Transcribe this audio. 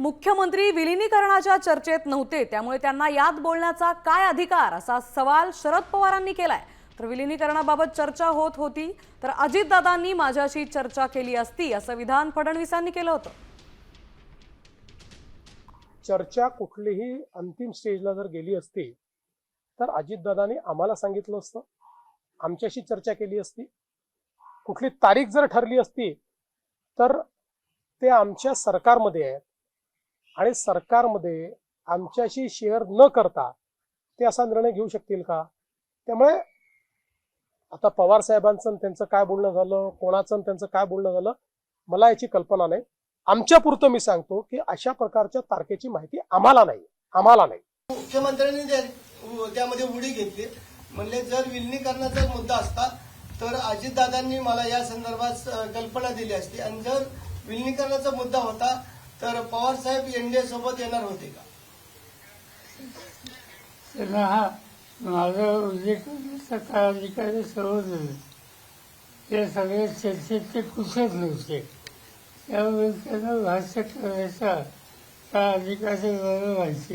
मुख्यमंत्री विलीनीकरणाच्या चर्चेत नव्हते, त्यामुळे त्यांना यात बोलण्याचा काय अधिकार असा सवाल शरद पवारांनी केलाय। तर विलीनीकरणाबाबत चर्चा होत होती तर अजितदादांनी माझ्याशी चर्चा केली असती असं विधान फडणवीसांनी केलं होतं। चर्चा कुठलीही अंतिम स्टेजला जर गेली असती तर अजितदादांनी आम्हाला सांगितलं असतं, आमच्याशी चर्चा केली असती। कुठली तारीख जर ठरली असती तर ते आमच्या सरकारमध्ये आहेत आणि सरकारमध्ये आमच्याशी शेअर न करता ते असा निर्णय घेऊ शकतील का? त्यामुळे आता पवार साहेबांचं त्यांचं काय बोलणं झालं, कोणाचं त्यांचं काय बोलणं झालं, मला याची कल्पना नाही। आमच्या पुरतं मी सांगतो की अशा प्रकारच्या तारखेची माहिती आम्हाला नाही। मुख्यमंत्र्यांनी त्यामध्ये उडी घेतली, म्हणले जर विलीनीकरणाचा मुद्दा असता तर अजितदादांनी मला या संदर्भात कल्पना दिली असती, आणि जर विलीनीकरणाचा मुद्दा होता तर पवार साहेब एनडीए सोबत येणार होते का? त्यांना हा माझा उल्लेख करण्याचा काळ अधिकारी सर्व दिले, ते सगळे चर्चेत ते कुशल नव्हते, त्यामुळे त्यांना भाष्य करायचा का अधिकारी व्हायचे।